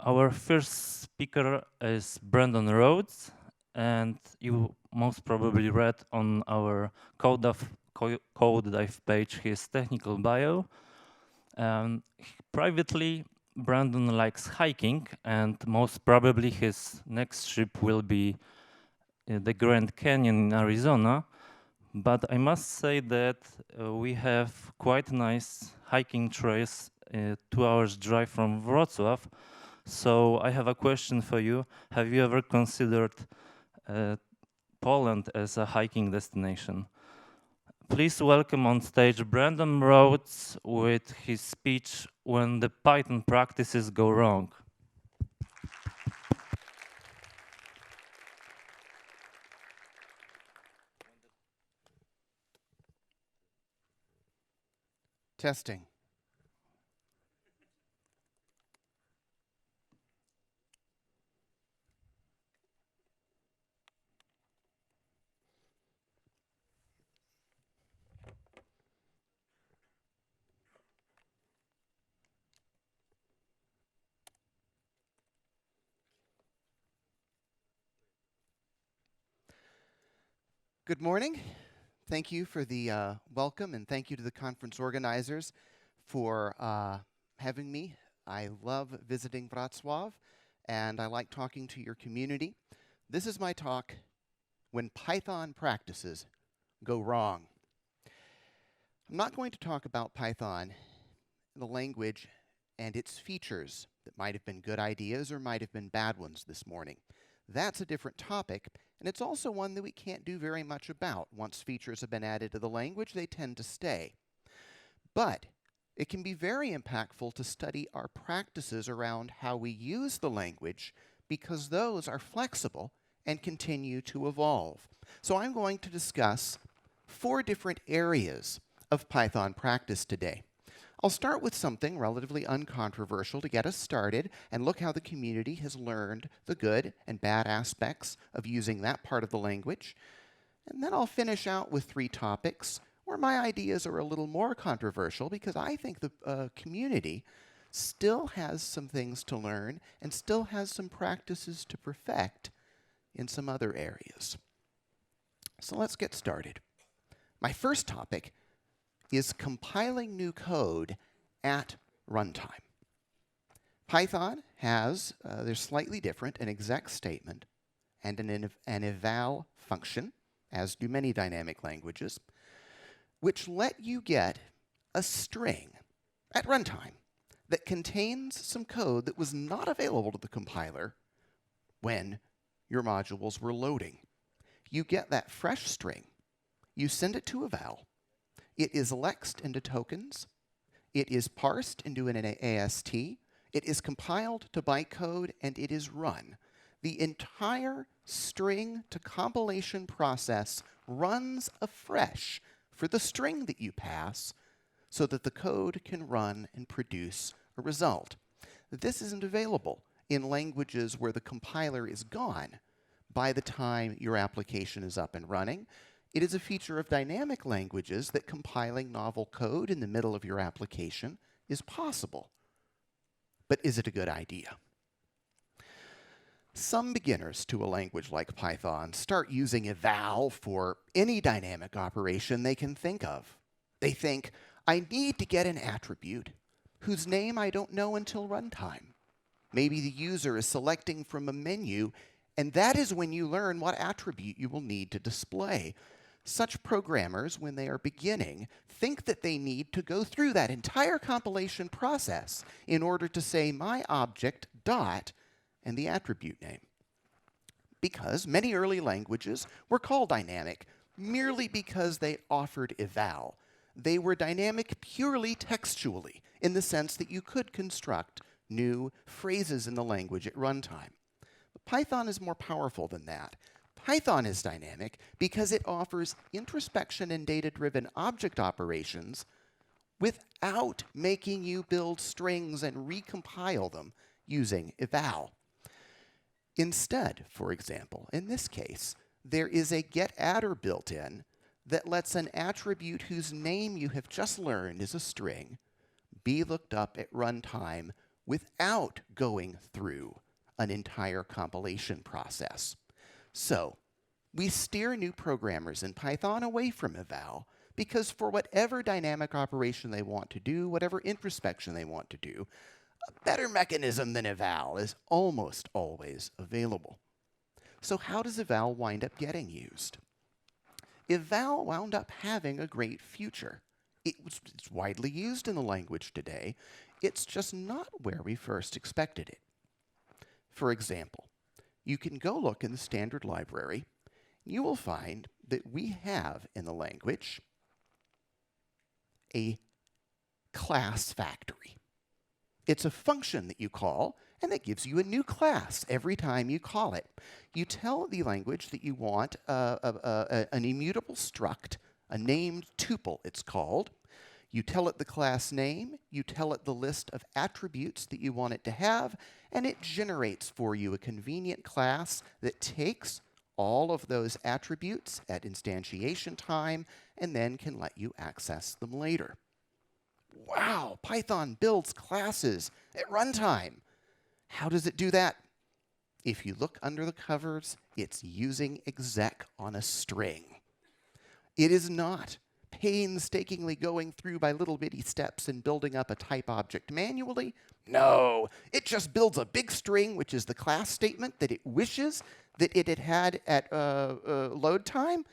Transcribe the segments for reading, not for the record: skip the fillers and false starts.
Our first speaker is Brandon Rhodes, and you most probably read on our code dive page his technical bio. Privately, Brandon likes hiking, and most probably his next trip will be the Grand Canyon in Arizona. But I must say that we have quite nice hiking trails 2 hours drive from Wrocław. So I have a question for you. Have you ever considered Poland as a hiking destination? Please welcome on stage Brandon Rhodes with his speech When the Python Practices Go Wrong. Testing. Good morning. Thank you for the welcome, and thank you to the conference organizers for having me. I love visiting Wrocław, and I like talking to your community. This is my talk, When Python Practices Go Wrong. I'm not going to talk about Python, the language, and its features that might have been good ideas or might have been bad ones this morning. That's a different topic, and it's also one that we can't do very much about. Once features have been added to the language, they tend to stay. But it can be very impactful to study our practices around how we use the language, because those are flexible and continue to evolve. So I'm going to discuss 4 different areas of Python practice today. I'll start with something relatively uncontroversial to get us started and look how the community has learned the good and bad aspects of using that part of the language. And then I'll finish out with 3 topics where my ideas are a little more controversial, because I think the community still has some things to learn and still has some practices to perfect in some other areas. So let's get started. My first topic is compiling new code at runtime. Python has, they're slightly different, an exec statement and an eval function, as do many dynamic languages, which let you get a string at runtime that contains some code that was not available to the compiler when your modules were loading. You get that fresh string, you send it to eval, it is lexed into tokens, it is parsed into an AST, it is compiled to bytecode, and it is run. The entire string to compilation process runs afresh for the string that you pass so that the code can run and produce a result. This isn't available in languages where the compiler is gone by the time your application is up and running. It is a feature of dynamic languages that compiling novel code in the middle of your application is possible. But is it a good idea? Some beginners to a language like Python start using eval for any dynamic operation they can think of. They think, I need to get an attribute whose name I don't know until runtime. Maybe the user is selecting from a menu, and that is when you learn what attribute you will need to display. Such programmers, when they are beginning, think that they need to go through that entire compilation process in order to say my object dot and the attribute name. Because many early languages were called dynamic merely because they offered eval. They were dynamic purely textually, in the sense that you could construct new phrases in the language at runtime. But Python is more powerful than that. Python is dynamic because it offers introspection and data-driven object operations without making you build strings and recompile them using eval. Instead, for example, in this case, there is a getAttr built in that lets an attribute whose name you have just learned is a string be looked up at runtime without going through an entire compilation process. So we steer new programmers in Python away from eval, because for whatever dynamic operation they want to do, whatever introspection they want to do, a better mechanism than eval is almost always available. So how does eval wind up getting used? Eval wound up having a great future. It's widely used in the language today. It's just not where we first expected it. For example, you can go look in the standard library. You will find that we have in the language a class factory. It's a function that you call, and that gives you a new class every time you call it. You tell the language that you want an immutable struct, a named tuple it's called. You tell it the class name, you tell it the list of attributes that you want it to have, and it generates for you a convenient class that takes all of those attributes at instantiation time and then can let you access them later. Wow, Python builds classes at runtime. How does it do that? If you look under the covers, it's using exec on a string. It is not painstakingly going through by little bitty steps and building up a type object manually. No, it just builds a big string, which is the class statement that it wishes that it had at load time,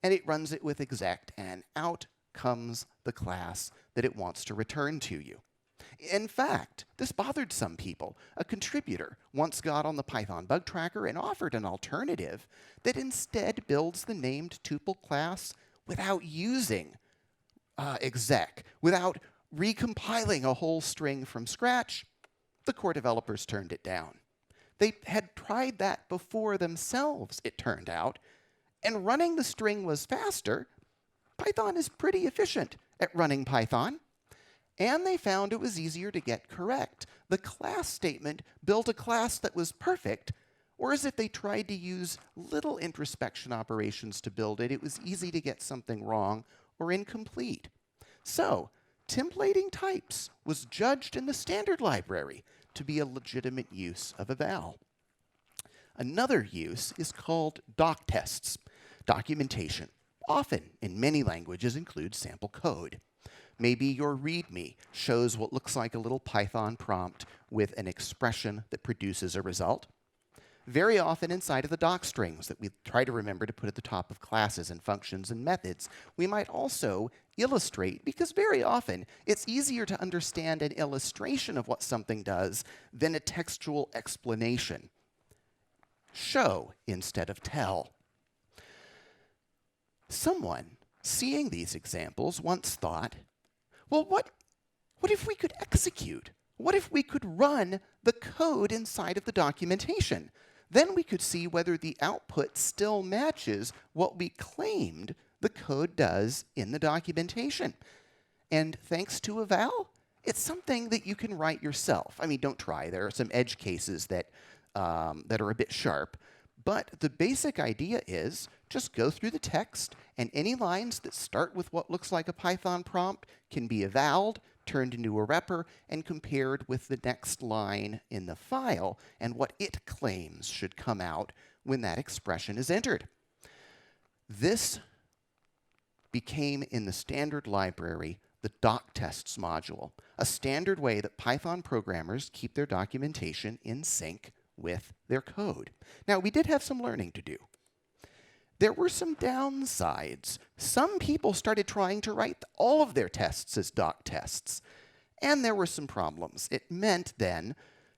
and it runs it with exec, and out comes the class that it wants to return to you. In fact, this bothered some people. A contributor once got on the Python bug tracker and offered an alternative that instead builds the named tuple class without using exec, without recompiling a whole string from scratch. The core developers turned it down. They had tried that before themselves, it turned out, and running the string was faster. Python is pretty efficient at running Python. And they found it was easier to get correct. The class statement built a class that was perfect, whereas if they tried to use little introspection operations to build it, it was easy to get something wrong or incomplete. So, templating types was judged in the standard library to be a legitimate use of eval. Another use is called doc tests. Documentation often, in many languages, includes sample code. Maybe your README shows what looks like a little Python prompt with an expression that produces a result. Very often inside of the doc strings that we try to remember to put at the top of classes and functions and methods, we might also illustrate, because very often it's easier to understand an illustration of what something does than a textual explanation. Show instead of tell. Someone, seeing these examples, once thought, well, what if we could execute? What if we could run the code inside of the documentation? Then we could see whether the output still matches what we claimed the code does in the documentation. And thanks to eval, it's something that you can write yourself. I mean, don't try. There are some edge cases that are a bit sharp. But the basic idea is just go through the text, and any lines that start with what looks like a Python prompt can be evaled, turned into a repr, and compared with the next line in the file and what it claims should come out when that expression is entered. This became, in the standard library, the doc tests module, a standard way that Python programmers keep their documentation in sync with their code. Now, we did have some learning to do. There were some downsides. Some people started trying to write all of their tests as doc tests, and there were some problems. It meant then,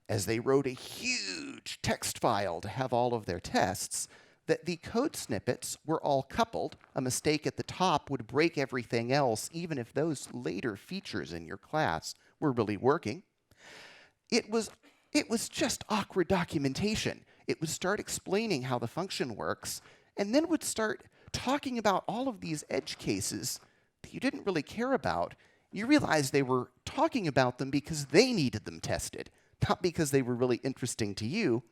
as they wrote a huge text file to have all of their tests, that the code snippets were all coupled. A mistake at the top would break everything else, even if those later features in your class were really working. It was just awkward documentation. It would start explaining how the function works, and then would start talking about all of these edge cases that you didn't really care about. You realize they were talking about them because they needed them tested, not because they were really interesting to you.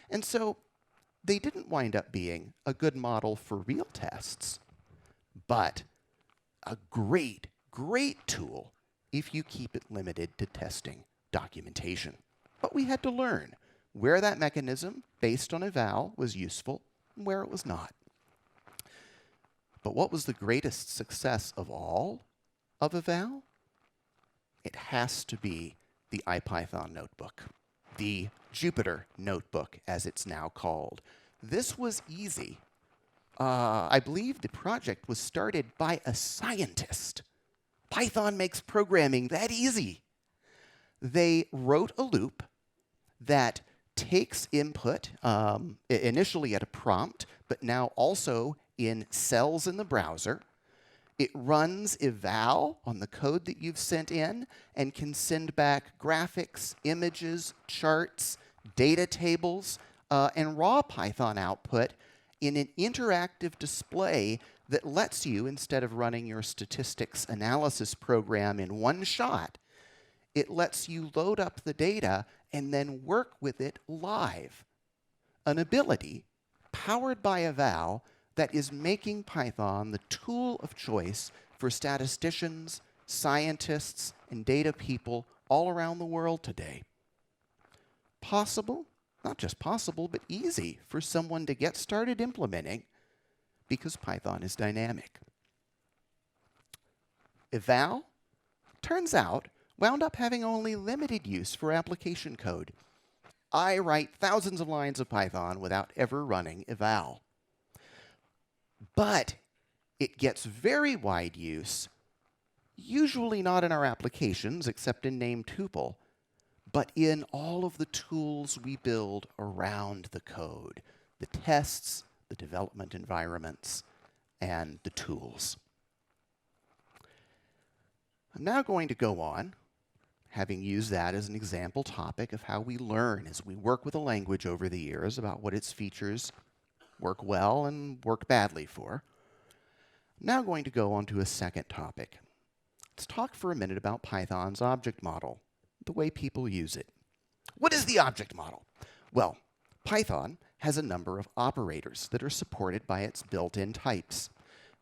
And so they didn't wind up being a good model for real tests, but a great, great tool if you keep it limited to testing documentation. But we had to learn where that mechanism based on eval was useful and where it was not. But what was the greatest success of all of eval? It has to be the Ipython Notebook, the Jupyter Notebook, as it's now called. This was easy. I believe the project was started by a scientist. Python makes programming that easy. They wrote a loop that takes input, initially at a prompt, but now also in cells in the browser. It runs eval on the code that you've sent in and can send back graphics, images, charts, data tables, and raw Python output in an interactive display that lets you, instead of running your statistics analysis program in one shot, it lets you load up the data and then work with it live. An ability powered by eval that is making Python the tool of choice for statisticians, scientists, and data people all around the world today. Possible, not just possible, but easy for someone to get started implementing because Python is dynamic. Eval, turns out, wound up having only limited use for application code. I write thousands of lines of Python without ever running eval. But it gets very wide use, usually not in our applications, except in name tuple, but in all of the tools we build around the code, the tests, the development environments, and the tools. I'm now going to go on, having used that as an example topic of how we learn as we work with a language over the years about what its features work well and work badly for. I'm now going to go on to a second topic. Let's talk for a minute about Python's object model, the way people use it. What is the object model? Well, Python has a number of operators that are supported by its built-in types.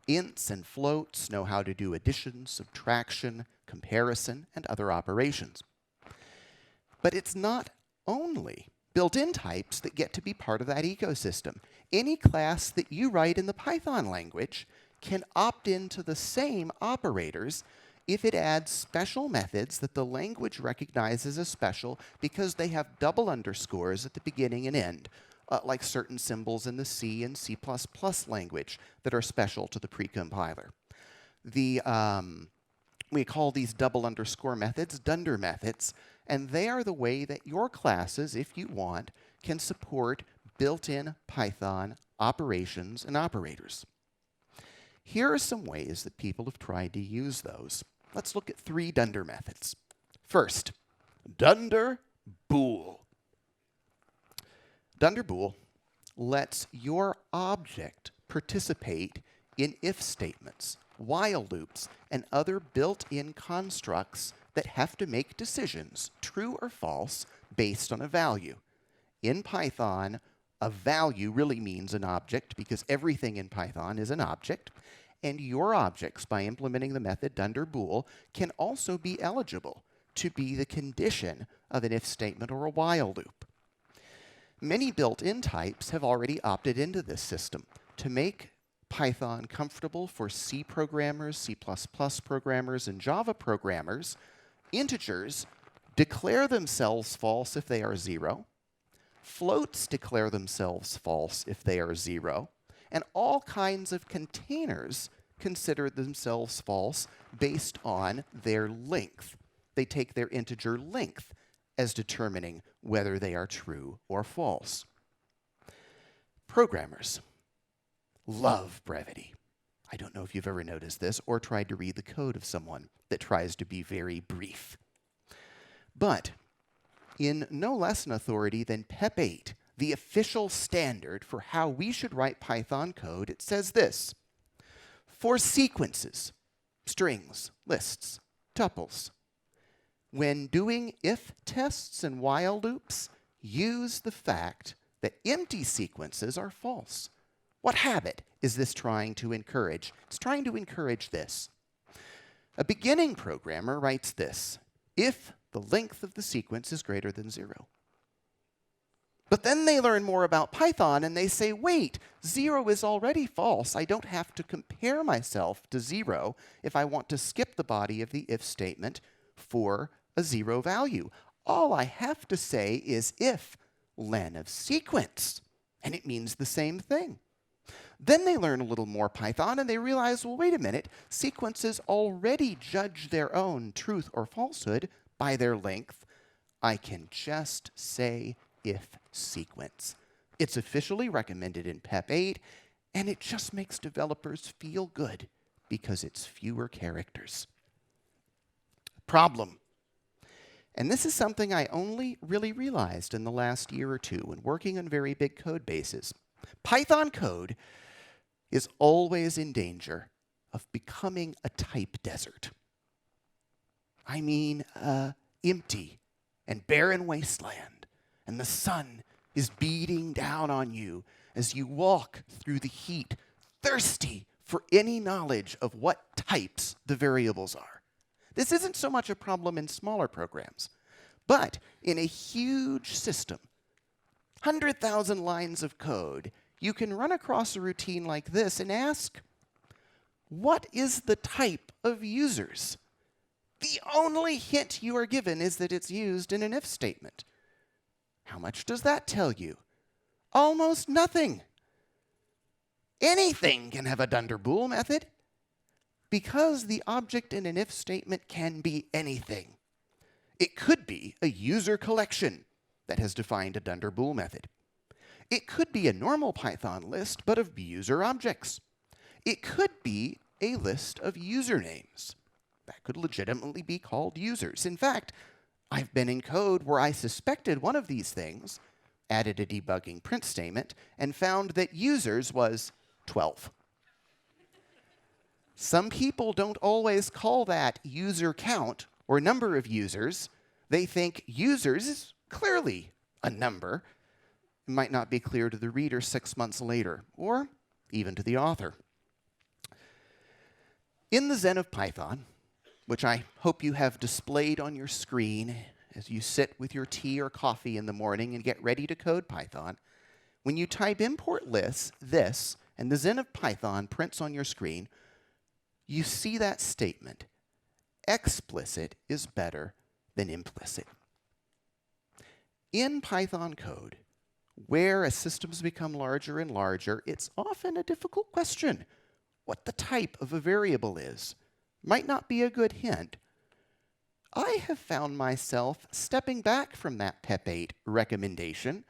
Ints and floats know how to do addition, subtraction, comparison, and other operations. But it's not only built-in types that get to be part of that ecosystem. Any class that you write in the Python language can opt into the same operators if it adds special methods that the language recognizes as special because they have double underscores at the beginning and end, like certain symbols in the C and C++ language that are special to the precompiler. We call these double underscore methods Dunder methods, and they are the way that your classes, if you want, can support built-in Python operations and operators. Here are some ways that people have tried to use those. Let's look at 3 Dunder methods. First, Dunder bool. Dunder bool lets your object participate in if statements, while loops, and other built-in constructs that have to make decisions, true or false, based on a value. In Python, a value really means an object because everything in Python is an object. And your objects, by implementing the method Dunder bool, can also be eligible to be the condition of an if statement or a while loop. Many built-in types have already opted into this system to make Python comfortable for C programmers, C++ programmers, and Java programmers. Integers declare themselves false if they are 0. Floats declare themselves false if they are 0. And all kinds of containers consider themselves false based on their length. They take their integer length as determining whether they are true or false. Programmers love brevity. I don't know if you've ever noticed this or tried to read the code of someone that tries to be very brief. But in no less an authority than PEP 8, the official standard for how we should write Python code, it says this: for sequences, strings, lists, tuples, when doing if tests and while loops, use the fact that empty sequences are false. What habit is this trying to encourage? It's trying to encourage this. A beginning programmer writes this: if the length of the sequence is greater than 0. But then they learn more about Python and they say, wait, 0 is already false. I don't have to compare myself to 0 if I want to skip the body of the if statement for a 0 value. All I have to say is if len of sequence, and it means the same thing. Then they learn a little more Python and they realize, well, wait a minute, sequences already judge their own truth or falsehood by their length. I can just say if sequence. It's officially recommended in PEP 8, and it just makes developers feel good because it's fewer characters. Problem. And this is something I only really realized in the last year or two when working on very big code bases. Python code is always in danger of becoming a type desert. I mean, empty and barren wasteland, and the sun is beating down on you as you walk through the heat, thirsty for any knowledge of what types the variables are. This isn't so much a problem in smaller programs, but in a huge system, 100,000 lines of code, you can run across a routine like this and ask, what is the type of users? The only hint you are given is that it's used in an if statement. How much does that tell you? Almost nothing. Anything can have a Dunder bool method because the object in an if statement can be anything. It could be a user collection that has defined a Dunder bool method. It could be a normal Python list, but of user objects. It could be a list of usernames. That could legitimately be called users. In fact, I've been in code where I suspected one of these things, added a debugging print statement, and found that users was 12. Some people don't always call that user count or number of users. They think users is clearly a number. It might not be clear to the reader 6 months later, or even to the author. In the Zen of Python, which I hope you have displayed on your screen as you sit with your tea or coffee in the morning and get ready to code Python, when you type import this, and the Zen of Python prints on your screen, you see that statement. Explicit is better than implicit. In Python code, where as systems become larger and larger, it's often a difficult question. What the type of a variable is might not be a good hint. I have found myself stepping back from that PEP 8 recommendation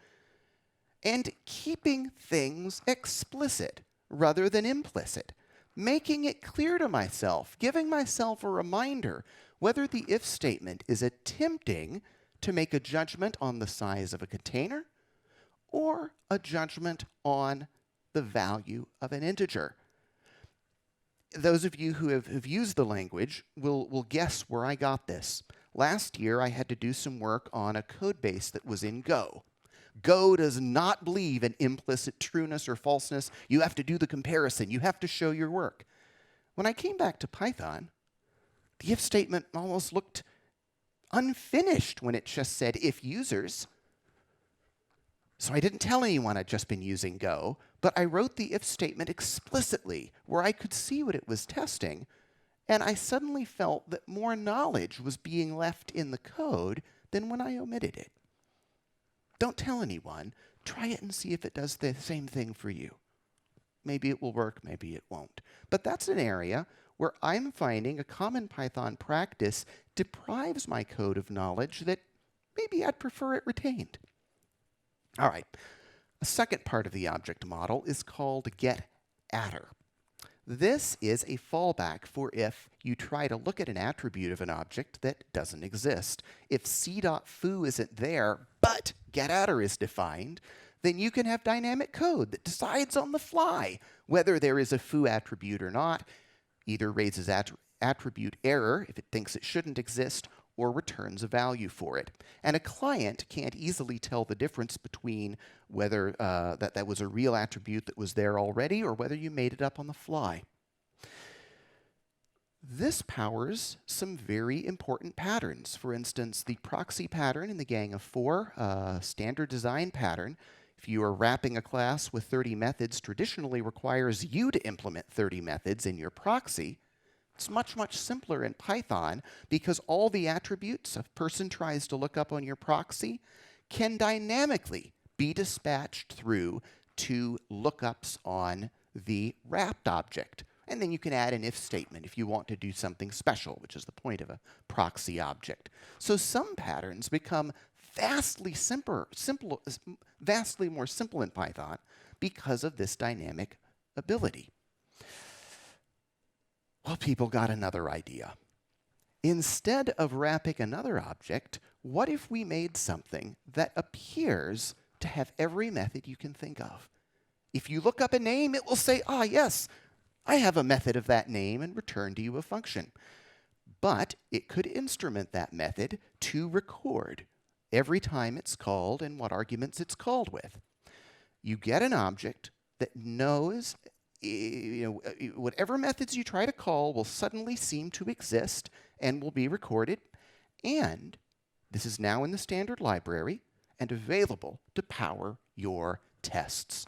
and keeping things explicit rather than implicit, making it clear to myself, giving myself a reminder whether the if statement is attempting to make a judgment on the size of a container or a judgment on the value of an integer. Those of you who have used the language will guess where I got this. Last year, I had to do some work on a code base that was in Go. Go does not believe in implicit trueness or falseness. You have to do the comparison. You have to show your work. When I came back to Python, the if statement almost looked unfinished when it just said if users. So I didn't tell anyone I'd just been using Go, but I wrote the if statement explicitly where I could see what it was testing, and I suddenly felt that more knowledge was being left in the code than when I omitted it. Don't tell anyone. Try it and see if it does the same thing for you. Maybe it will work, maybe it won't. But that's an area where I'm finding a common Python practice deprives my code of knowledge that maybe I'd prefer it retained. All right, a second part of the object model is called getAttr. This is a fallback for if you try to look at an attribute of an object that doesn't exist. If c.foo isn't there, but getAttr is defined, then you can have dynamic code that decides on the fly whether there is a foo attribute or not, either raises attribute error if it thinks it shouldn't exist, or returns a value for it. And a client can't easily tell the difference between whether that was a real attribute that was there already or whether you made it up on the fly. This powers some very important patterns. For instance, the proxy pattern in the gang of 4, standard design pattern, if you are wrapping a class with 30 methods, traditionally requires you to implement 30 methods in your proxy. It's much, much simpler in Python because all the attributes a person tries to look up on your proxy can dynamically be dispatched through to lookups on the wrapped object. And then you can add an if statement if you want to do something special, which is the point of a proxy object. So some patterns become vastly more simple in Python because of this dynamic ability. Well, people got another idea. Instead of wrapping another object, what if we made something that appears to have every method you can think of? If you look up a name, it will say, ah, yes, I have a method of that name, and return to you a function. But it could instrument that method to record every time it's called and what arguments it's called with. You get an object that knows whatever methods you try to call will suddenly seem to exist and will be recorded. And this is now in the standard library and available to power your tests.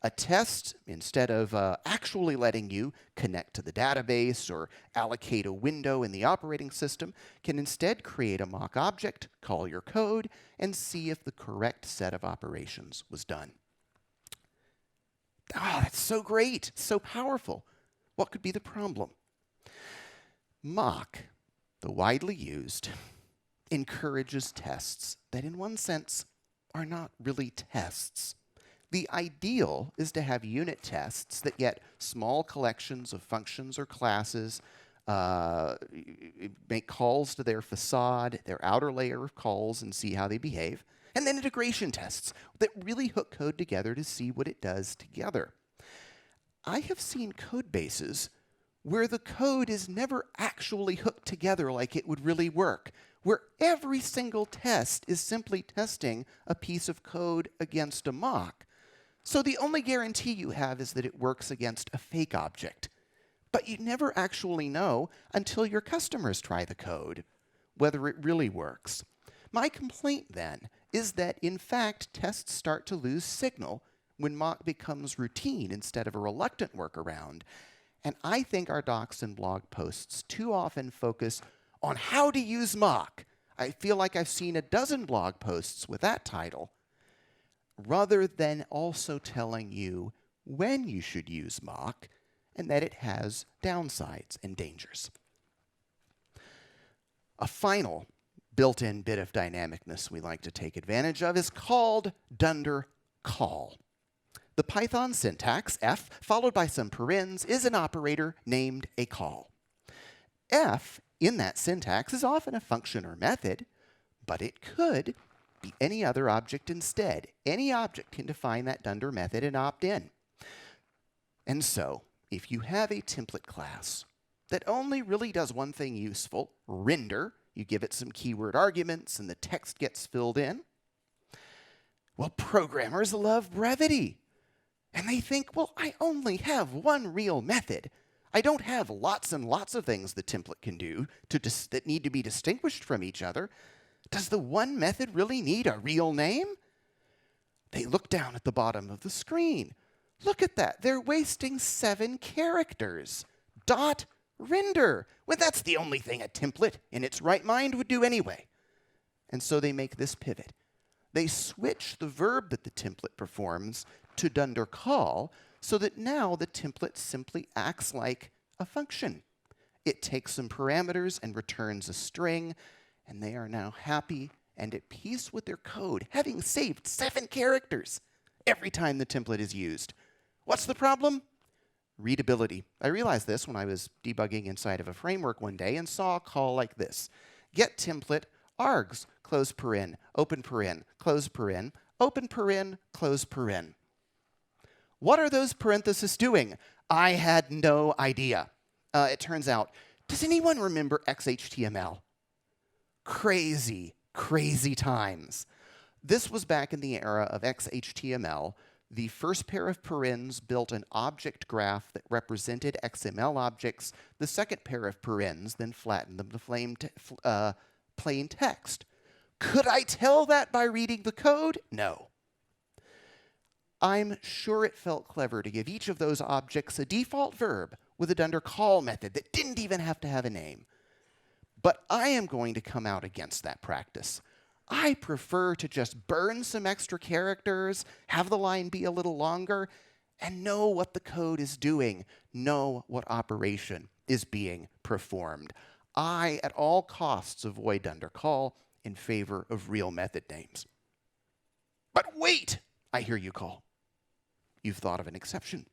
A test, instead of actually letting you connect to the database or allocate a window in the operating system, can instead create a mock object, call your code, and see if the correct set of operations was done. Ah, that's so great, so powerful. What could be the problem? Mock, the widely used, encourages tests that in one sense are not really tests. The ideal is to have unit tests that get small collections of functions or classes, make calls to their facade, their outer layer of calls, and see how they behave. And then integration tests that really hook code together to see what it does together. I have seen code bases where the code is never actually hooked together like it would really work, where every single test is simply testing a piece of code against a mock. So the only guarantee you have is that it works against a fake object. But you never actually know until your customers try the code whether it really works. My complaint then is that, in fact, tests start to lose signal when mock becomes routine instead of a reluctant workaround. And I think our docs and blog posts too often focus on how to use mock. I feel like I've seen a dozen blog posts with that title, rather than also telling you when you should use mock and that it has downsides and dangers. A final built-in bit of dynamicness we like to take advantage of is called Dunder call. The Python syntax, f, followed by some parens, is an operator named a call. F, in that syntax, is often a function or method, but it could be any other object instead. Any object can define that Dunder method and opt in. And so, if you have a template class that only really does one thing useful, render, you give it some keyword arguments and the text gets filled in, well, programmers love brevity. And they think, well, I only have one real method. I don't have lots and lots of things the template can do that need to be distinguished from each other. Does the one method really need a real name? They look down at the bottom of the screen. Look at that. They're wasting 7 characters. Dot render. Well, that's the only thing a template in its right mind would do anyway. And so they make this pivot. They switch the verb that the template performs to Dunder call so that now the template simply acts like a function. It takes some parameters and returns a string, and they are now happy and at peace with their code, having saved 7 characters every time the template is used. What's the problem? Readability. I realized this when I was debugging inside of a framework one day and saw a call like this. Get template args, close paren, open paren, close paren, open paren, close paren. What are those parentheses doing? I had no idea. It turns out, does anyone remember XHTML? Crazy, crazy times. This was back in the era of XHTML. The first pair of parens built an object graph that represented XML objects. The second pair of parens then flattened them to plain text. Could I tell that by reading the code? No. I'm sure it felt clever to give each of those objects a default verb with a Dunder call method that didn't even have to have a name. But I am going to come out against that practice. I prefer to just burn some extra characters, have the line be a little longer, and know what the code is doing, know what operation is being performed. I, at all costs, avoid Dunder call in favor of real method names. But wait, I hear you call. You've thought of an exception.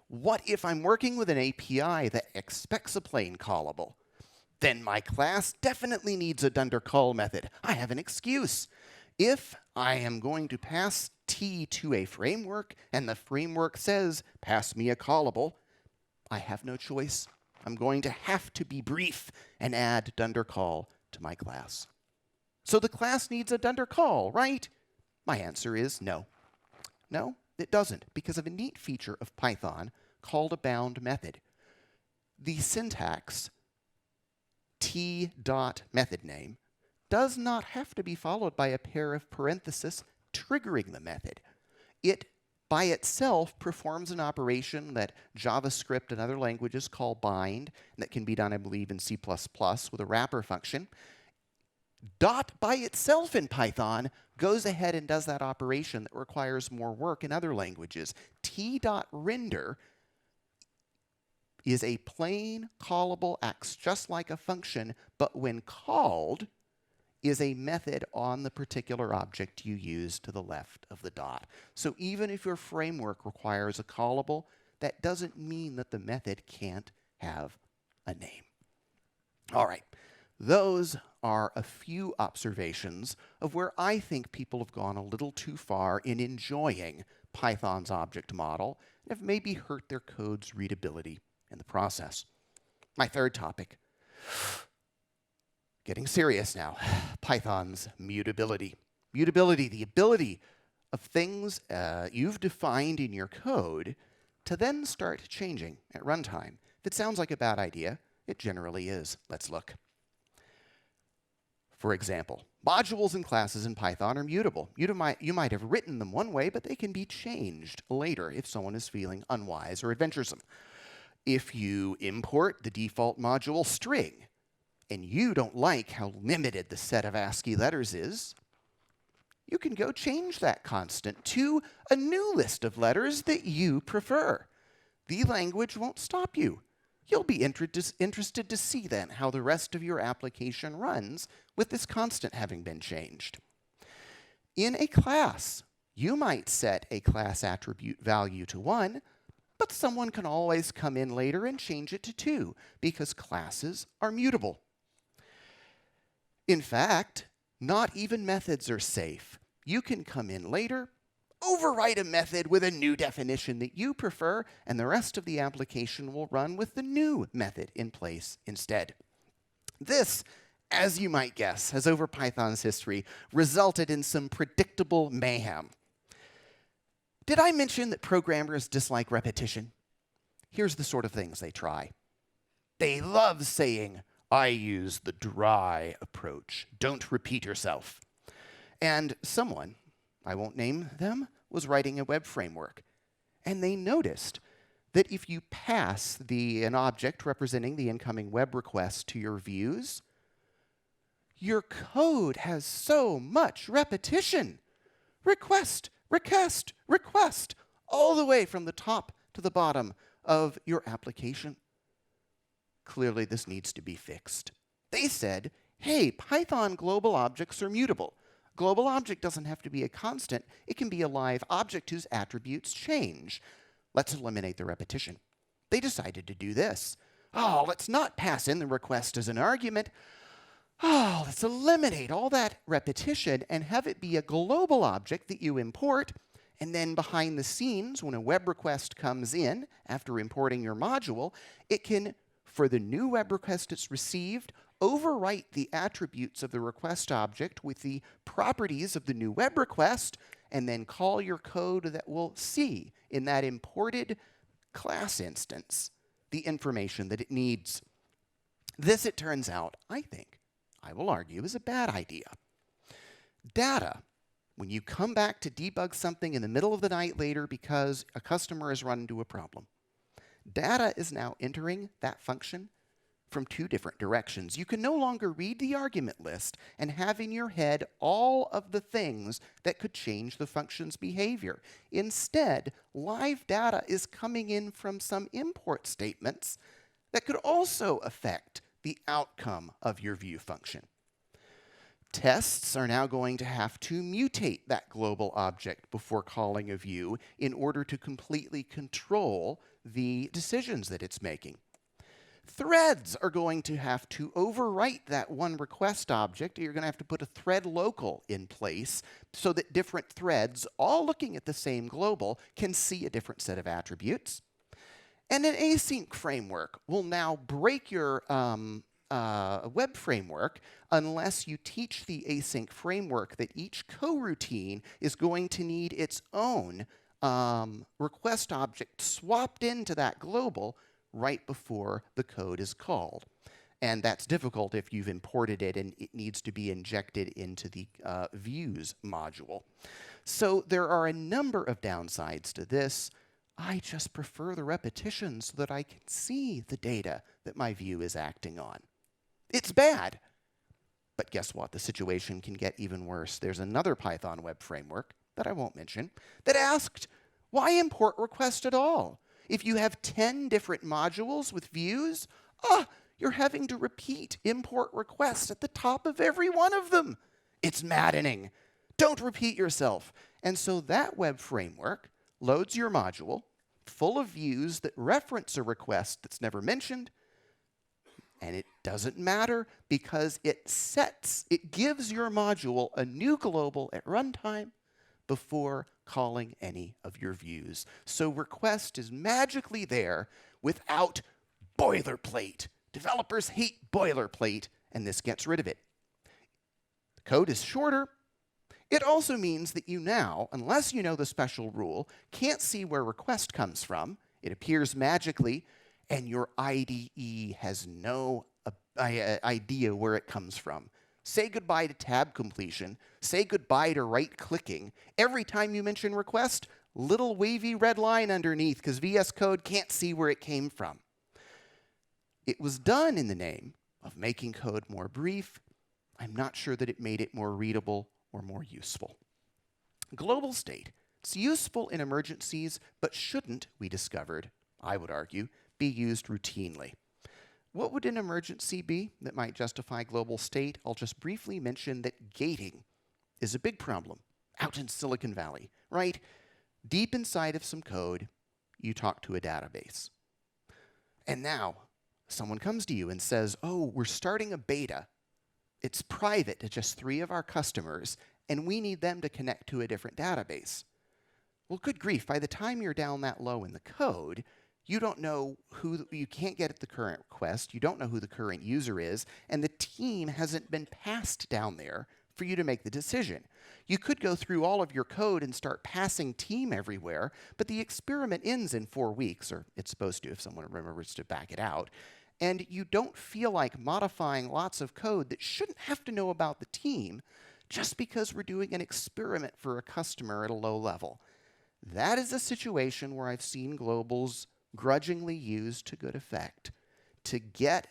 What if I'm working with an API that expects a plain callable? Then my class definitely needs a Dunder call method. I have an excuse. If I am going to pass T to a framework and the framework says, pass me a callable, I have no choice. I'm going to have to be brief and add Dunder call to my class. So the class needs a Dunder call, right? My answer is no. No, it doesn't, because of a neat feature of Python called a bound method. The syntax t.method name does not have to be followed by a pair of parentheses triggering the method. It, by itself, performs an operation that JavaScript and other languages call bind, and that can be done, I believe, in C++ with a wrapper function. Dot by itself in Python goes ahead and does that operation that requires more work in other languages. T.render is a plain callable, acts just like a function, but when called, is a method on the particular object you use to the left of the dot. So even if your framework requires a callable, that doesn't mean that the method can't have a name. All right, those are a few observations of where I think people have gone a little too far in enjoying Python's object model and have maybe hurt their code's readability in the process. My third topic, getting serious now, Python's mutability. Mutability, the ability of things you've defined in your code to then start changing at runtime. If it sounds like a bad idea, it generally is. Let's look. For example, modules and classes in Python are mutable. You might have written them one way, but they can be changed later if someone is feeling unwise or adventuresome. If you import the default module string, and you don't like how limited the set of ASCII letters is, you can go change that constant to a new list of letters that you prefer. The language won't stop you. You'll be interested to see then how the rest of your application runs with this constant having been changed. In a class, you might set a class attribute value to 1, but someone can always come in later and change it to 2, because classes are mutable. In fact, not even methods are safe. You can come in later, overwrite a method with a new definition that you prefer, and the rest of the application will run with the new method in place instead. This, as you might guess, has over Python's history resulted in some predictable mayhem. Did I mention that programmers dislike repetition? Here's the sort of things they try. They love saying, I use the dry approach. Don't repeat yourself. And someone, I won't name them, was writing a web framework. And they noticed that if you pass an object representing the incoming web request to your views, your code has so much repetition. Request, request, request, all the way from the top to the bottom of your application. Clearly, this needs to be fixed. They said, hey, Python global objects are mutable. Global object doesn't have to be a constant. It can be a live object whose attributes change. Let's eliminate the repetition. They decided to do this. Oh, let's not pass in the request as an argument. Oh, let's eliminate all that repetition and have it be a global object that you import. And then behind the scenes, when a web request comes in after importing your module, it can, for the new web request it's received, overwrite the attributes of the request object with the properties of the new web request, and then call your code that will see in that imported class instance the information that it needs. This, it turns out, I will argue, is a bad idea. Data, when you come back to debug something in the middle of the night later because a customer has run into a problem, data is now entering that function from two different directions. You can no longer read the argument list and have in your head all of the things that could change the function's behavior. Instead, live data is coming in from some import statements that could also affect the outcome of your view function. Tests are now going to have to mutate that global object before calling a view in order to completely control the decisions that it's making. Threads are going to have to overwrite that one request object. You're going to have to put a thread local in place so that different threads, all looking at the same global, can see a different set of attributes. And an async framework will now break your web framework unless you teach the async framework that each coroutine is going to need its own request object swapped into that global right before the code is called. And that's difficult if you've imported it and it needs to be injected into the views module. So there are a number of downsides to this. I just prefer the repetition so that I can see the data that my view is acting on. It's bad. But guess what? The situation can get even worse. There's another Python web framework that I won't mention that asked, why import request at all? If you have 10 different modules with views, you're having to repeat import requests at the top of every one of them. It's maddening. Don't repeat yourself. And so that web framework loads your module full of views that reference a request that's never mentioned. And it doesn't matter because it gives your module a new global at runtime before calling any of your views. So request is magically there without boilerplate. Developers hate boilerplate, and this gets rid of it. The code is shorter. It also means that you now, unless you know the special rule, can't see where request comes from. It appears magically, and your IDE has no idea where it comes from. Say goodbye to tab completion. Say goodbye to right-clicking. Every time you mention request, little wavy red line underneath because VS Code can't see where it came from. It was done in the name of making code more brief. I'm not sure that it made it more readable or more useful. Global state. It's useful in emergencies, but shouldn't, we discovered, I would argue, be used routinely. What would an emergency be that might justify global state? I'll just briefly mention that gating is a big problem out in Silicon Valley, right? Deep inside of some code, you talk to a database. And now, someone comes to you and says, oh, we're starting a beta. It's private to just 3 of our customers, and we need them to connect to a different database. Well, good grief, by the time you're down that low in the code, you don't know you can't get at the current request, you don't know who the current user is, and the team hasn't been passed down there for you to make the decision. You could go through all of your code and start passing team everywhere, but the experiment ends in 4 weeks, or it's supposed to if someone remembers to back it out, and you don't feel like modifying lots of code that shouldn't have to know about the team just because we're doing an experiment for a customer at a low level. That is a situation where I've seen globals grudgingly used to good effect to get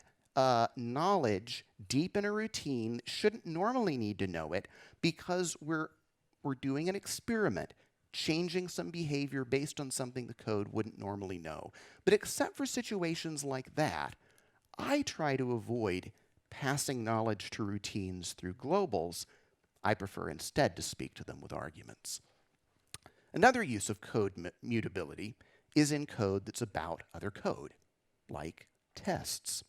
knowledge deep in a routine that shouldn't normally need to know it because we're doing an experiment, changing some behavior based on something the code wouldn't normally know. But except for situations like that, I try to avoid passing knowledge to routines through globals. I prefer instead to speak to them with arguments. Another use of code mutability is in code that's about other code, like tests.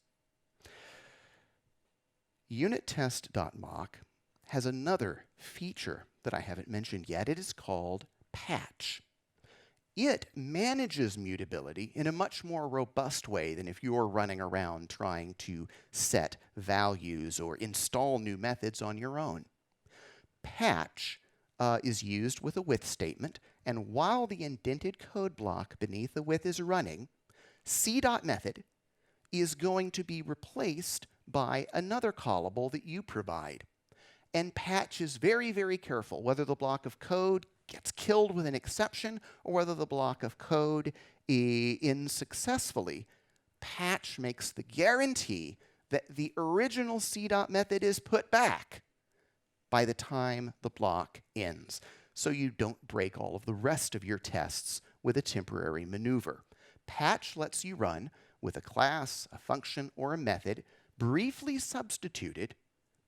UnitTest.mock has another feature that I haven't mentioned yet. It is called patch. It manages mutability in a much more robust way than if you're running around trying to set values or install new methods on your own. Patch is used with a with statement, and while the indented code block beneath the with is running, c.method is going to be replaced by another callable that you provide. And patch is very, very careful whether the block of code gets killed with an exception or whether the block of code ends successfully. Patch makes the guarantee that the original c.method is put back by the time the block ends, so you don't break all of the rest of your tests with a temporary maneuver. Patch lets you run with a class, a function, or a method briefly substituted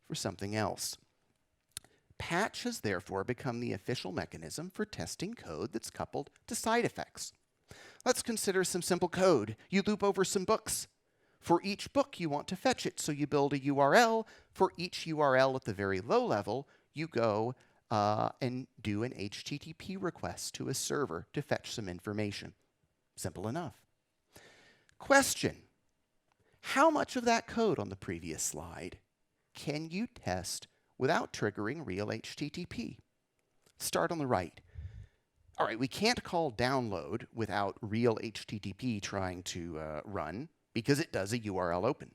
for something else. Patch has therefore become the official mechanism for testing code that's coupled to side effects. Let's consider some simple code. You loop over some books. For each book, you want to fetch it, so you build a URL. For each URL at the very low level, you go and do an HTTP request to a server to fetch some information. Simple enough. Question: how much of that code on the previous slide can you test without triggering real HTTP? Start on the right. All right, we can't call download without real HTTP trying to run, because it does a URL open.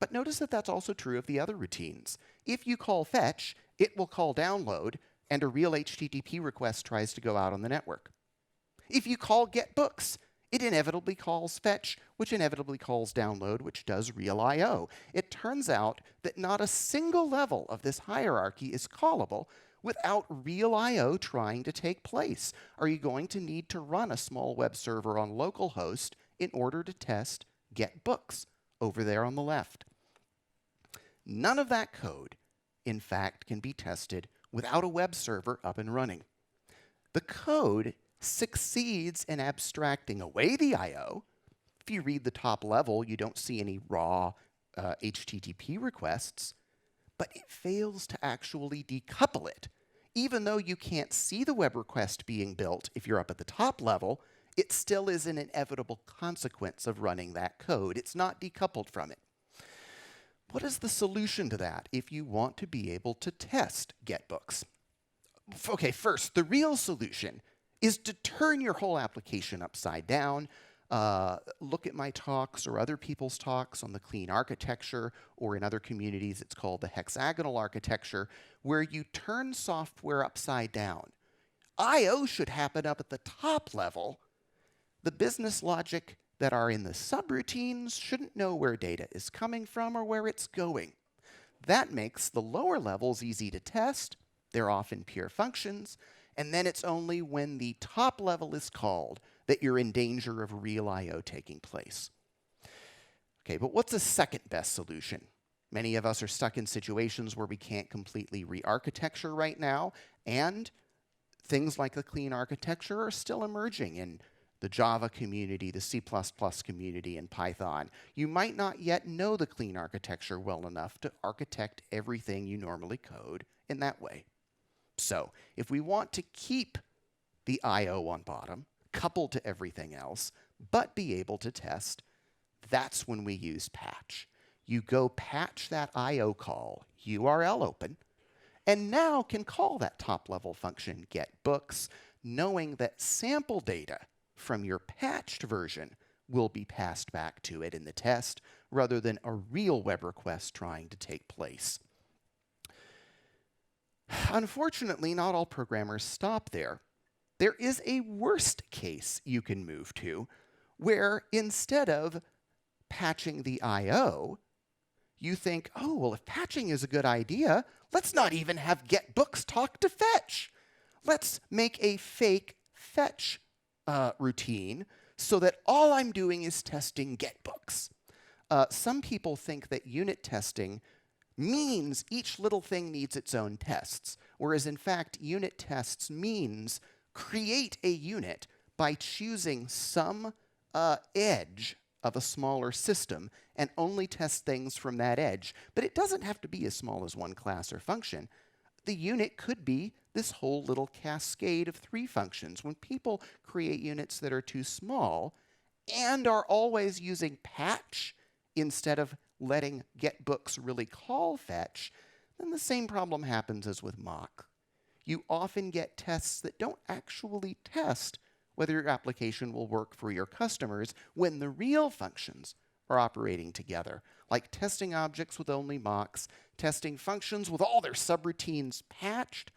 But notice that that's also true of the other routines. If you call fetch, it will call download, and a real HTTP request tries to go out on the network. If you call get books, it inevitably calls fetch, which inevitably calls download, which does real I/O. It turns out that not a single level of this hierarchy is callable without real I/O trying to take place. Are you going to need to run a small web server on localhost in order to test get books over there on the left? None of that code, in fact, can be tested without a web server up and running. The code succeeds in abstracting away the I/O. If you read the top level, you don't see any raw HTTP requests, but it fails to actually decouple it. Even though you can't see the web request being built if you're up at the top level, it still is an inevitable consequence of running that code. It's not decoupled from it. What is the solution to that if you want to be able to test get books? Okay, first, the real solution is to turn your whole application upside down. Look at my talks or other people's talks on the clean architecture, or in other communities it's called the hexagonal architecture, where you turn software upside down. I/O should happen up at the top level. The business logic that are in the subroutines shouldn't know where data is coming from or where it's going. That makes the lower levels easy to test. They're often pure functions. And then it's only when the top level is called that you're in danger of real I/O taking place. Okay, but what's a second best solution? Many of us are stuck in situations where we can't completely re-architecture right now, and things like the clean architecture are still emerging in the Java community, the C++ community, and Python. You might not yet know the clean architecture well enough to architect everything you normally code in that way. So, if we want to keep the I/O on bottom, coupled to everything else, but be able to test, that's when we use patch. You go patch that I/O call, URL open, and now can call that top-level function get books, knowing that sample data from your patched version will be passed back to it in the test, rather than a real web request trying to take place. Unfortunately, not all programmers stop there. There is a worst case you can move to, where instead of patching the I/O, you think, oh, well, if patching is a good idea, let's not even have get books talk to fetch. Let's make a fake fetch routine so that all I'm doing is testing get books. Some people think that unit testing means each little thing needs its own tests, whereas in fact, unit tests means create a unit by choosing some edge of a smaller system and only test things from that edge. But it doesn't have to be as small as one class or function. The unit could be this whole little cascade of 3 functions. When people create units that are too small and are always using patch instead of letting get books really call fetch, then the same problem happens as with mock. you often get tests that don't actually test whether your application will work for your customers when the real functions are operating together, like testing objects with only mocks, testing functions with all their subroutines patched,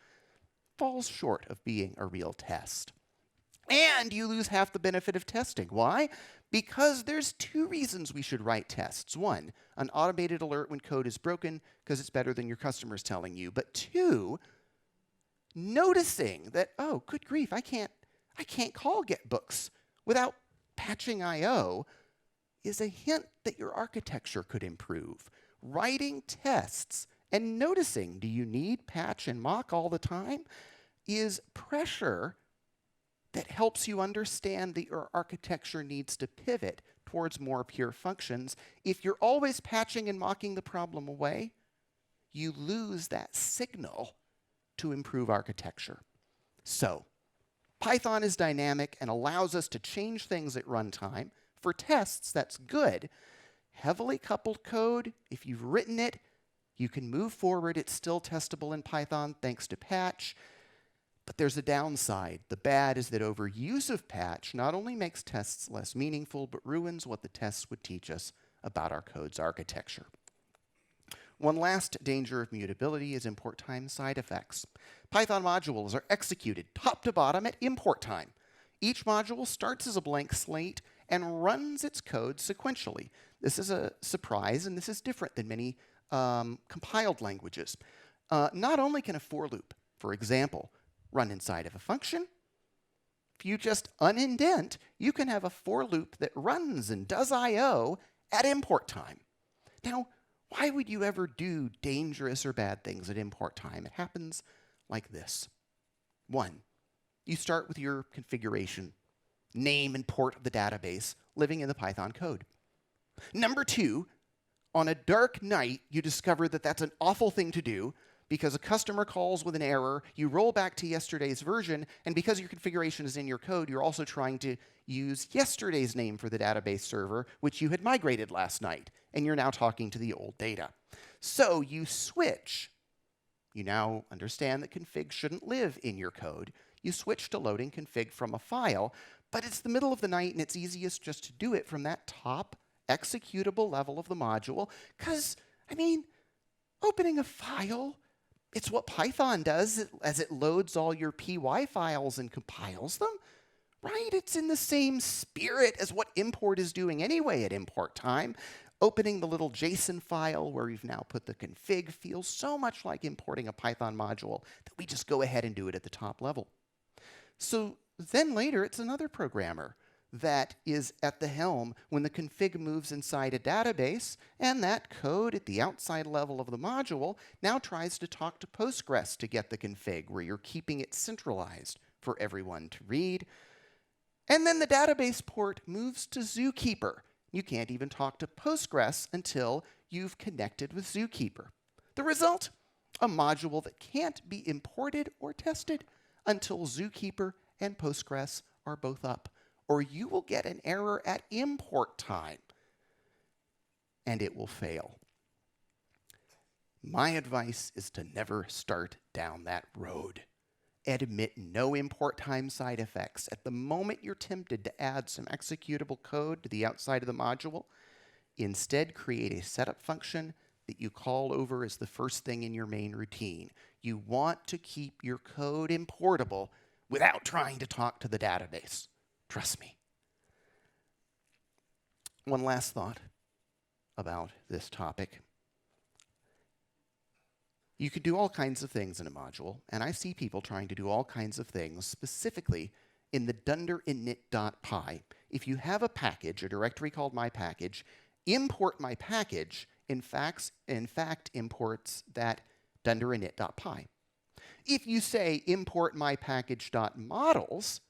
falls short of being a real test. And you lose half the benefit of testing. Why? Because there's two reasons we should write tests. One, an automated alert when code is broken because it's better than your customers telling you. But two, noticing that, oh, good grief, I can't call getbooks without patching I/O is a hint that your architecture could improve. Writing tests and noticing, do you need patch and mock all the time, is pressure that helps you understand that your architecture needs to pivot towards more pure functions. If you're always patching and mocking the problem away, you lose that signal to improve architecture. So, Python is dynamic and allows us to change things at runtime. For tests, that's good. Heavily coupled code, if you've written it, you can move forward. It's still testable in Python thanks to patch. But there's a downside. The bad is that overuse of patch not only makes tests less meaningful, but ruins what the tests would teach us about our code's architecture. One last danger of mutability is import time side effects. Python modules are executed top to bottom at import time. Each module starts as a blank slate and runs its code sequentially. This is a surprise, and this is different than many compiled languages. Not only can a for loop, for example, run inside of a function, if you just unindent, you can have a for loop that runs and does I/O at import time. Now, why would you ever do dangerous or bad things at import time? It happens like this. 1, you start with your configuration, name and port of the database, living in the Python code. Number 2, on a dark night, you discover that that's an awful thing to do because a customer calls with an error, you roll back to yesterday's version, and because your configuration is in your code, you're also trying to use yesterday's name for the database server, which you had migrated last night, and you're now talking to the old data. So you switch. You now understand that config shouldn't live in your code. You switch to loading config from a file, but it's the middle of the night, and it's easiest just to do it from that top executable level of the module, because, I mean, opening a file, it's what Python does as it loads all your py files and compiles them, right? It's in the same spirit as what import is doing anyway at import time. Opening the little JSON file where we've now put the config feels so much like importing a Python module that we just go ahead and do it at the top level. So then later, it's another programmer that is at the helm when the config moves inside a database, and that code at the outside level of the module now tries to talk to Postgres to get the config, where you're keeping it centralized for everyone to read. And then the database port moves to Zookeeper. You can't even talk to Postgres until you've connected with Zookeeper. The result? A module that can't be imported or tested until Zookeeper and Postgres are both up, or you will get an error at import time, and it will fail. My advice is to never start down that road. Admit no import time side effects. At the moment you're tempted to add some executable code to the outside of the module, instead create a setup function that you call over as the first thing in your main routine. You want to keep your code importable without trying to talk to the database. Trust me. One last thought about this topic. You could do all kinds of things in a module, and I see people trying to do all kinds of things, specifically in the Dunder init.py. If you have a package, a directory called myPackage, import myPackage, in fact imports that Dunder init.py. If you say import myPackage.models,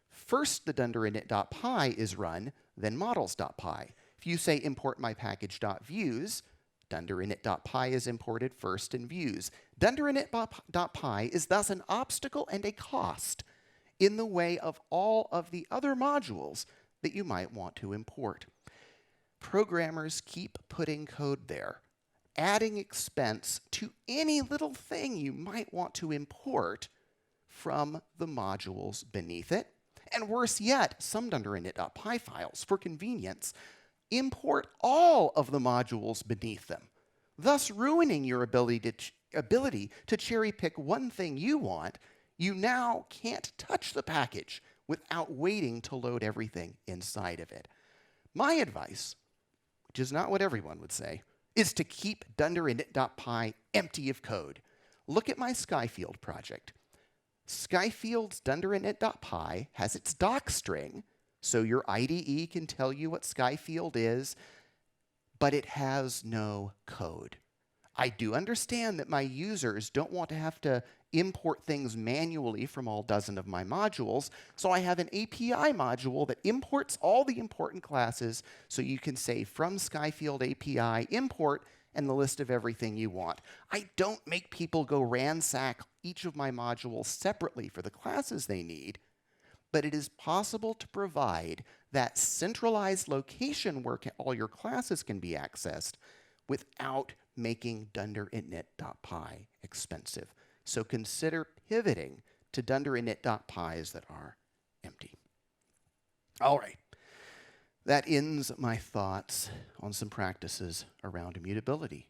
first the Dunder init.py is run, then models.py. If you say import myPackage.views, Dunder init.py is imported first in views. Dunder init.py is thus an obstacle and a cost in the way of all of the other modules that you might want to import. Programmers keep putting code there, adding expense to any little thing you might want to import from the modules beneath it. And worse yet, some Dunder init.py files, for convenience, import all of the modules beneath them, thus ruining your ability to cherry pick one thing you want. You now can't touch the package without waiting to load everything inside of it. My advice, which is not what everyone would say, is to keep Dunder init.py empty of code. Look at my Skyfield project. Skyfield's Dunder init.py has its doc string, so your IDE can tell you what Skyfield is, but it has no code. I do understand that my users don't want to have to import things manually from all dozen of my modules, so I have an API module that imports all the important classes, so you can say from Skyfield API import and the list of everything you want. I don't make people go ransack each of my modules separately for the classes they need, but it is possible to provide that centralized location where all your classes can be accessed without making Dunder init.py expensive. So consider pivoting to Dunder init.pys that are empty. All right. That ends my thoughts on some practices around immutability.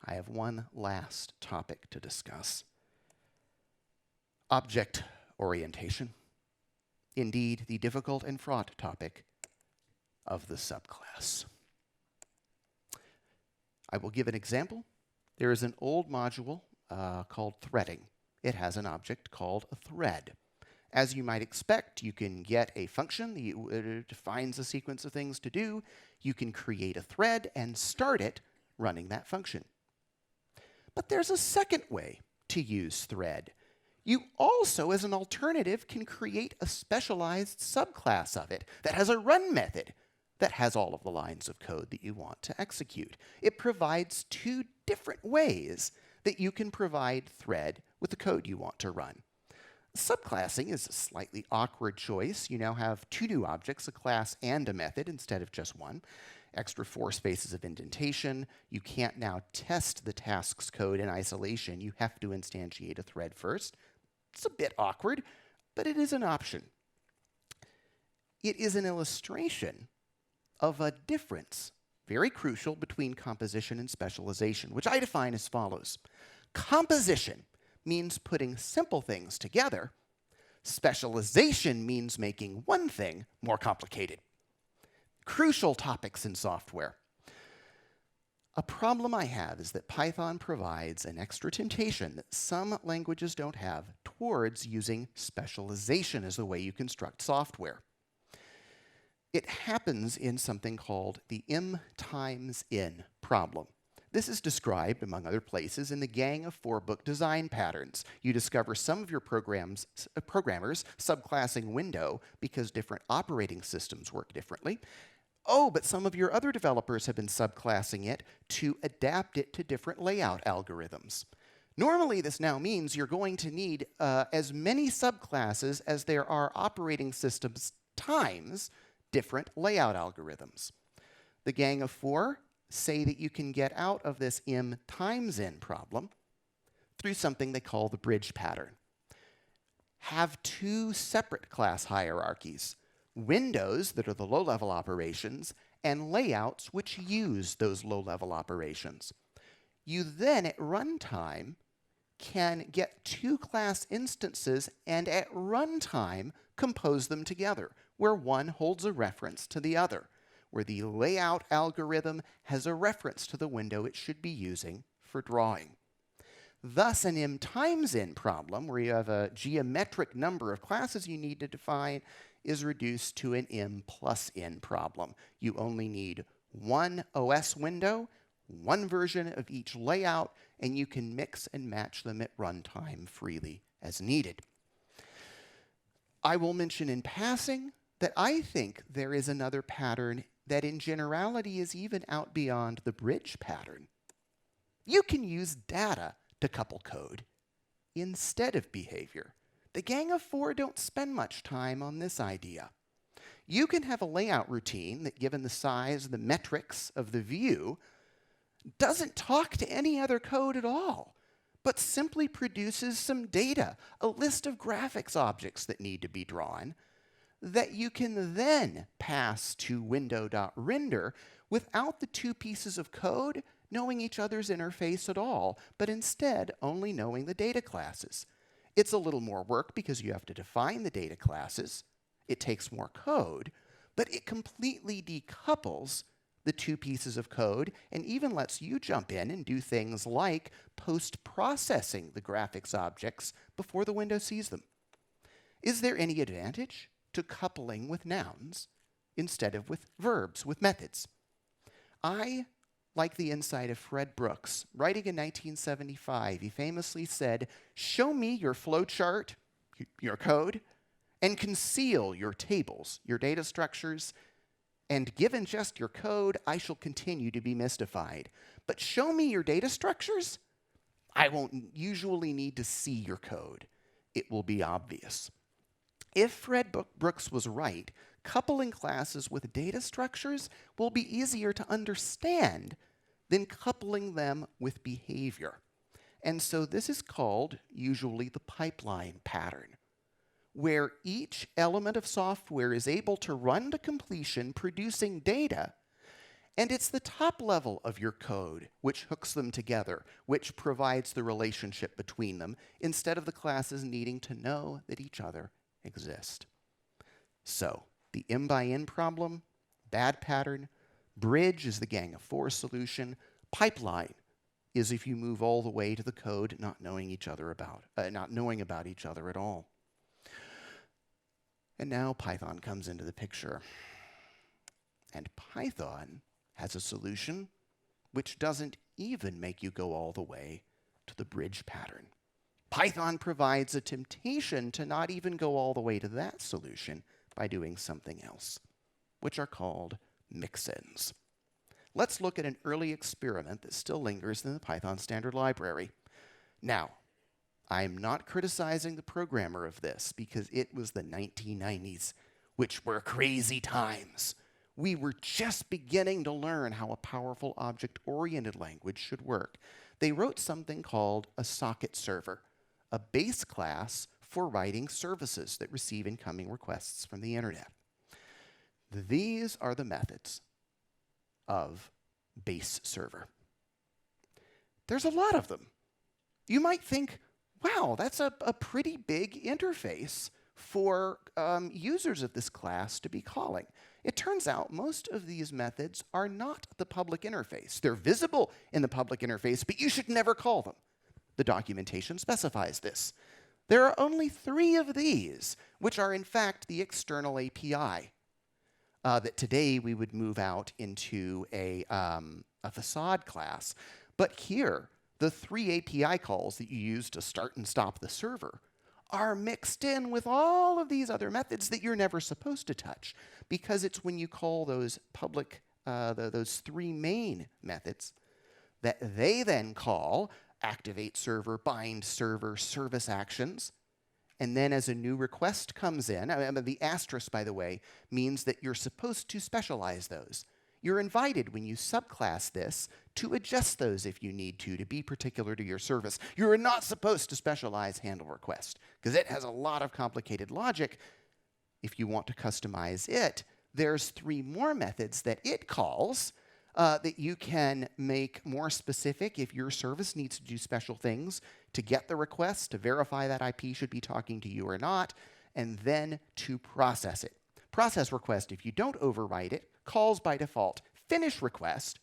I have one last topic to discuss. Object orientation. Indeed, the difficult and fraught topic of the subclass. I will give an example. There is an old module called threading. It has an object called a thread. As you might expect, you can get a function that defines a sequence of things to do. You can create a thread and start it running that function. But there's a second way to use thread. You also, as an alternative, can create a specialized subclass of it that has a run method that has all of the lines of code that you want to execute. It provides two different ways that you can provide thread with the code you want to run. Subclassing is a slightly awkward choice. You now have two new objects, a class and a method, instead of just one. Extra 4 spaces of indentation. You can't now test the task's code in isolation. You have to instantiate a thread first. It's a bit awkward, but it is an option. It is an illustration of a difference, very crucial, between composition and specialization, which I define as follows. Composition means putting simple things together. Specialization means making one thing more complicated. Crucial topics in software. A problem I have is that Python provides an extra temptation that some languages don't have towards using specialization as the way you construct software. It happens in something called the m times n problem. This is described, among other places, in the Gang of 4 book design patterns. You discover some of your programmers subclassing window because different operating systems work differently. Oh, but some of your other developers have been subclassing it to adapt it to different layout algorithms. Normally, this now means you're going to need as many subclasses as there are operating systems times different layout algorithms. The Gang of 4 say that you can get out of this m times n problem through something they call the bridge pattern. Have two separate class hierarchies, windows that are the low-level operations, and layouts which use those low-level operations. You then, at runtime, can get two class instances and at runtime compose them together, where one holds a reference to the other, where the layout algorithm has a reference to the window it should be using for drawing. Thus, an m times n problem, where you have a geometric number of classes you need to define, is reduced to an m plus n problem. You only need one OS window, one version of each layout, and you can mix and match them at runtime freely as needed. I will mention in passing that I think there is another pattern that in generality is even out beyond the bridge pattern. You can use data to couple code instead of behavior. The Gang of 4 don't spend much time on this idea. You can have a layout routine that, given the size, the metrics of the view, doesn't talk to any other code at all, but simply produces some data, a list of graphics objects that need to be drawn, that you can then pass to window.render without the two pieces of code knowing each other's interface at all, but instead only knowing the data classes. It's a little more work because you have to define the data classes. It takes more code, but it completely decouples the two pieces of code and even lets you jump in and do things like post-processing the graphics objects before the window sees them. Is there any advantage to coupling with nouns instead of with verbs, with methods? I like the insight of Fred Brooks. Writing in 1975, he famously said, "Show me your flowchart, your code, and conceal your tables, your data structures, and given just your code, I shall continue to be mystified. But show me your data structures, I won't usually need to see your code. It will be obvious." If Fred Brooks was right, coupling classes with data structures will be easier to understand than coupling them with behavior. And so this is called usually the pipeline pattern, where each element of software is able to run to completion producing data, and it's the top level of your code which hooks them together, which provides the relationship between them, instead of the classes needing to know that each other exist. So, the M by N problem, bad pattern, bridge is the gang of four solution, pipeline is if you move all the way to the code not knowing about each other at all. And now Python comes into the picture. And Python has a solution which doesn't even make you go all the way to the bridge pattern. Python provides a temptation to not even go all the way to that solution by doing something else, which are called mix-ins. Let's look at an early experiment that still lingers in the Python standard library. Now, I'm not criticizing the programmer of this because it was the 1990s, which were crazy times. We were just beginning to learn how a powerful object-oriented language should work. They wrote something called a socket server, a base class for writing services that receive incoming requests from the internet. These are the methods of base server. There's a lot of them. You might think, wow, that's a pretty big interface for users of this class to be calling. It turns out most of these methods are not the public interface. They're visible in the public interface, but you should never call them. The documentation specifies this. There are only 3 of these, which are in fact the external API that today we would move out into a facade class. But here, the 3 API calls that you use to start and stop the server are mixed in with all of these other methods that you're never supposed to touch, because it's when you call those public, those 3 main methods that they then call activate server, bind server, service actions. And then as a new request comes in, the asterisk, by the way, means that you're supposed to specialize those. You're invited when you subclass this to adjust those if you need to be particular to your service. You're not supposed to specialize handle request because it has a lot of complicated logic. If you want to customize it, there's 3 more methods that it calls that you can make more specific if your service needs to do special things to get the request, to verify that IP should be talking to you or not, and then to process it. Process request, if you don't override it, calls by default finish request,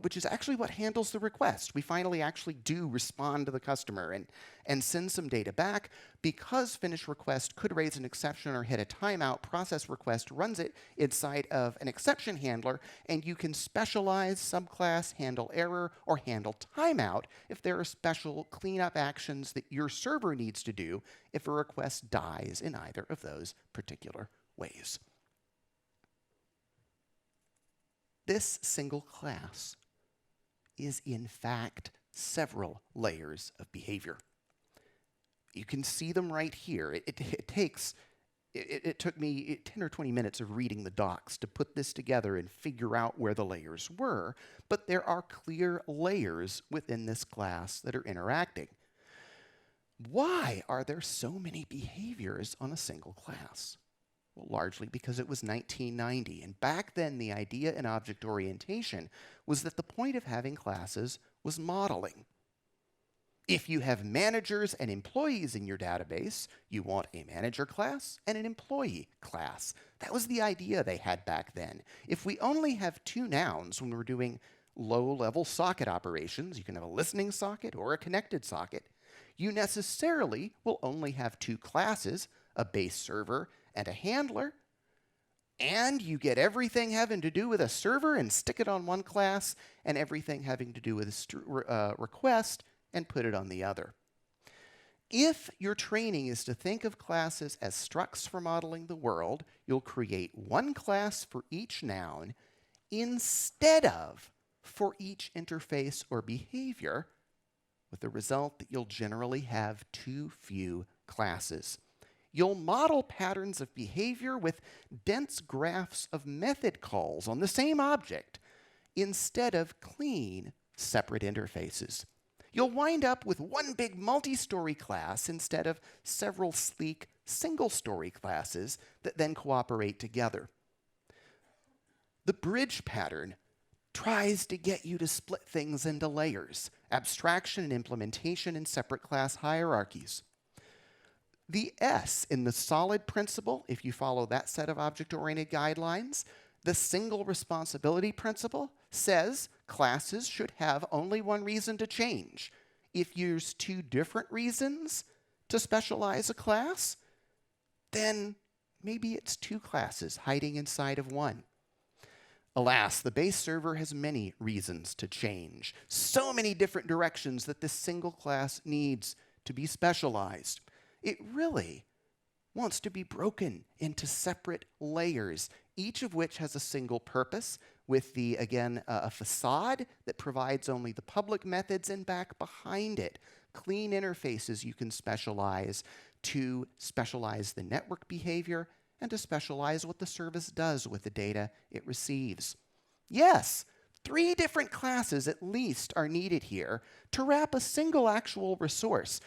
which is actually what handles the request. We finally actually do respond to the customer and send some data back. Because finish request could raise an exception or hit a timeout, process request runs it inside of an exception handler, and you can specialize subclass, handle error, or handle timeout if there are special cleanup actions that your server needs to do if a request dies in either of those particular ways. This single class is, in fact, several layers of behavior. You can see them right here. It takes it took me 10 or 20 minutes of reading the docs to put this together and figure out where the layers were, but there are clear layers within this class that are interacting. Why are there so many behaviors on a single class? Well, largely because it was 1990, and back then the idea in object orientation was that the point of having classes was modeling. If you have managers and employees in your database, you want a manager class and an employee class. That was the idea they had back then. If we only have two nouns when we're doing low-level socket operations, you can have a listening socket or a connected socket, you necessarily will only have two classes, a base server and a handler, and you get everything having to do with a server and stick it on one class, and everything having to do with a request and put it on the other. If your training is to think of classes as structs for modeling the world, you'll create one class for each noun instead of for each interface or behavior, with the result that you'll generally have too few classes. You'll model patterns of behavior with dense graphs of method calls on the same object instead of clean, separate interfaces. You'll wind up with one big multi-story class instead of several sleek single-story classes that then cooperate together. The bridge pattern tries to get you to split things into layers, abstraction and implementation in separate class hierarchies. The S in the solid principle, if you follow that set of object-oriented guidelines, the single responsibility principle says classes should have only one reason to change. If there's two different reasons to specialize a class, then maybe it's two classes hiding inside of one. Alas, the base server has many reasons to change, so many different directions that this single class needs to be specialized. It really wants to be broken into separate layers, each of which has a single purpose, with the, again, a facade that provides only the public methods, and back behind it, clean interfaces you can specialize to specialize the network behavior and to specialize what the service does with the data it receives. Yes, 3 different classes at least are needed here to wrap a single actual resource.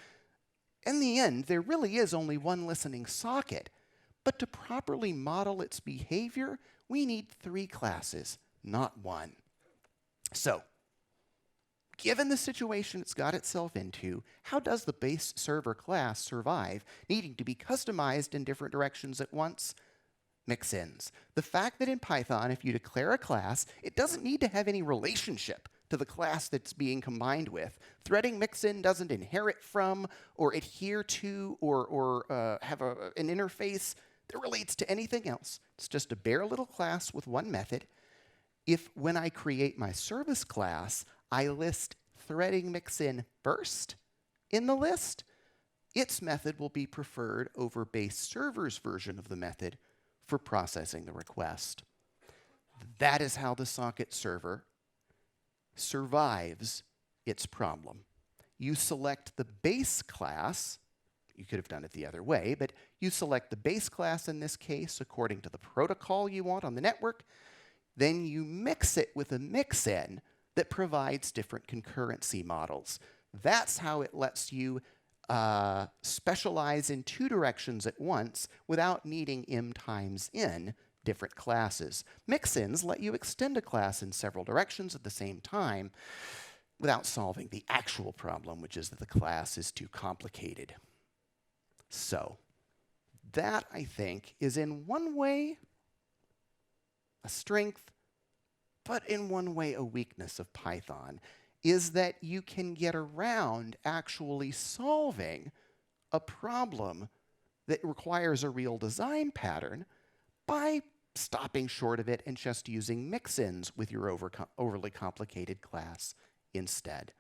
In the end, there really is only one listening socket, but to properly model its behavior, we need 3 classes, not 1. So, given the situation it's got itself into, how does the base server class survive, needing to be customized in different directions at once? Mix-ins. The fact that in Python, if you declare a class, it doesn't need to have any relationship to the class that's being combined with. Threading mix-in doesn't inherit from or adhere to or have an interface that relates to anything else. It's just a bare little class with one method. If when I create my service class, I list threading mix-in first in the list, its method will be preferred over base server's version of the method for processing the request. That is how the socket server survives its problem. You select the base class. You could have done it the other way, but you select the base class in this case according to the protocol you want on the network. Then you mix it with a mix-in that provides different concurrency models. That's how it lets you specialize in 2 directions at once without needing m times n different classes. Mix-ins let you extend a class in several directions at the same time without solving the actual problem, which is that the class is too complicated. So, that, I think, is in one way a strength, but in one way a weakness of Python, is that you can get around actually solving a problem that requires a real design pattern by stopping short of it and just using mix-ins with your overly complicated class instead.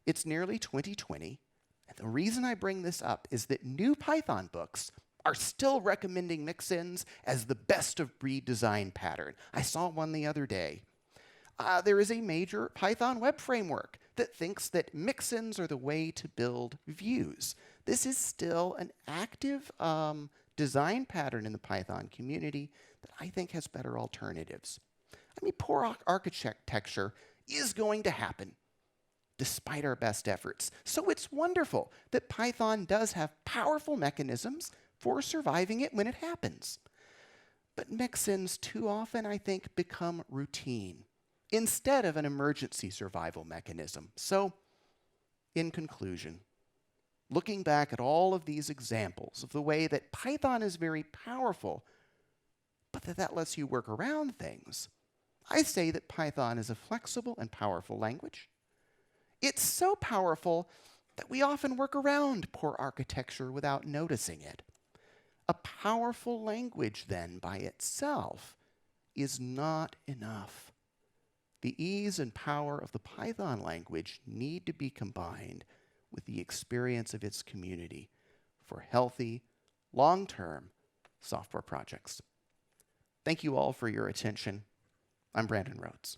It's nearly 2020, and the reason I bring this up is that new Python books are still recommending mix-ins as the best of breed design pattern. I saw one the other day. There is a major Python web framework that thinks that mix-ins are the way to build views. This is still an active design pattern in the Python community that I think has better alternatives. I mean, poor architecture is going to happen despite our best efforts. So it's wonderful that Python does have powerful mechanisms for surviving it when it happens. But mix-ins too often, I think, become routine instead of an emergency survival mechanism. So, in conclusion, looking back at all of these examples of the way that Python is very powerful, but that lets you work around things, I say that Python is a flexible and powerful language. It's so powerful that we often work around poor architecture without noticing it. A powerful language, then, by itself, is not enough. The ease and power of the Python language need to be combined with the experience of its community for healthy, long-term software projects. Thank you all for your attention. I'm Brandon Rhodes.